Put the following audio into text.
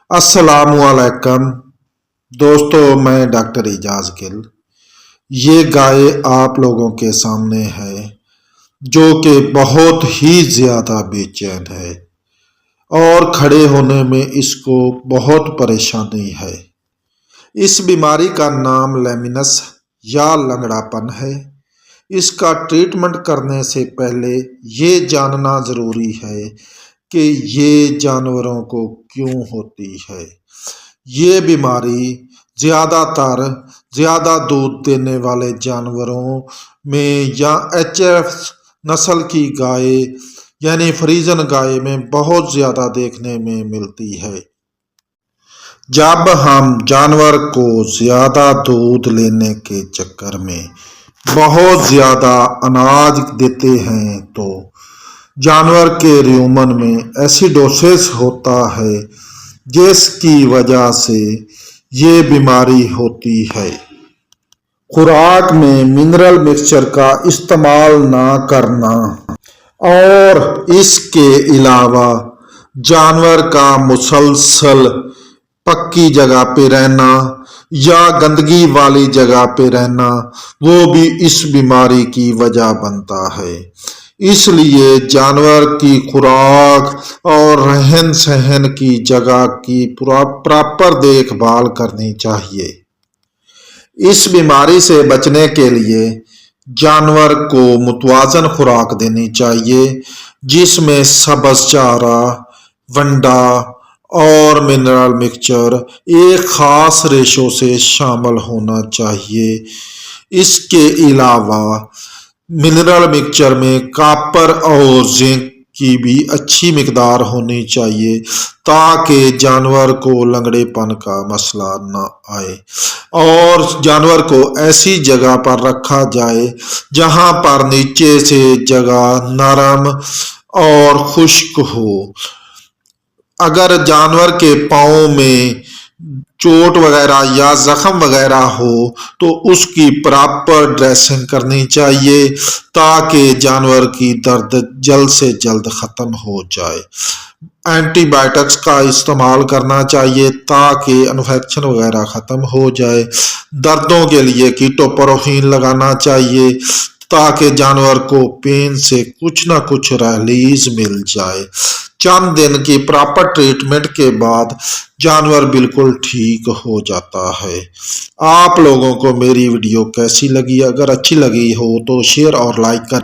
السلام علیکم دوستو، میں ڈاکٹر اعجاز گل۔ یہ گائے آپ لوگوں کے سامنے ہے جو کہ بہت ہی زیادہ بے چین ہے اور کھڑے ہونے میں اس کو بہت پریشانی ہے۔ اس بیماری کا نام لیمنس یا لنگڑا پن ہے۔ اس کا ٹریٹمنٹ کرنے سے پہلے یہ جاننا ضروری ہے کہ یہ جانوروں کو کیوں ہوتی ہے۔ یہ بیماری زیادہ دودھ دینے والے جانوروں میں یا ایچ ایف نسل کی گائے یعنی فریزن گائے میں بہت زیادہ دیکھنے میں ملتی ہے۔ جب ہم جانور کو زیادہ دودھ لینے کے چکر میں بہت زیادہ اناج دیتے ہیں تو جانور کے رومن میں ایسیڈوسس ہوتا ہے، جس کی وجہ سے یہ بیماری ہوتی ہے۔ خوراک میں منرل مکسچر کا استعمال نہ کرنا اور اس کے علاوہ جانور کا مسلسل پکی جگہ پہ رہنا یا گندگی والی جگہ پہ رہنا وہ بھی اس بیماری کی وجہ بنتا ہے۔ اس لیے جانور کی خوراک اور رہن سہن کی جگہ کی پراپر دیکھ بھال کرنی چاہیے۔ اس بیماری سے بچنے کے لیے جانور کو متوازن خوراک دینی چاہیے، جس میں سبز چارہ، ونڈا اور منرل مکسچر ایک خاص ریشو سے شامل ہونا چاہیے۔ اس کے علاوہ منرل مکسچر میں کاپر اور زنک کی بھی اچھی مقدار ہونی چاہیے تاکہ جانور کو لنگڑے پن کا مسئلہ نہ آئے، اور جانور کو ایسی جگہ پر رکھا جائے جہاں پر نیچے سے جگہ نرم اور خشک ہو۔ اگر جانور کے پاؤں میں چوٹ وغیرہ یا زخم وغیرہ ہو تو اس کی پراپر ڈریسنگ کرنی چاہیے تاکہ جانور کی درد جلد سے جلد ختم ہو جائے۔ اینٹی بائیوٹکس کا استعمال کرنا چاہیے تاکہ انفیکشن وغیرہ ختم ہو جائے۔ دردوں کے لیے کیٹوپروفین لگانا چاہیے تاکہ جانور کو پین سے کچھ نہ کچھ ریلیز مل جائے۔ چند دن کی پراپر ٹریٹمنٹ کے بعد جانور بالکل ٹھیک ہو جاتا ہے۔ آپ لوگوں کو میری ویڈیو کیسی لگی؟ اگر اچھی لگی ہو تو شیئر اور لائک کریں۔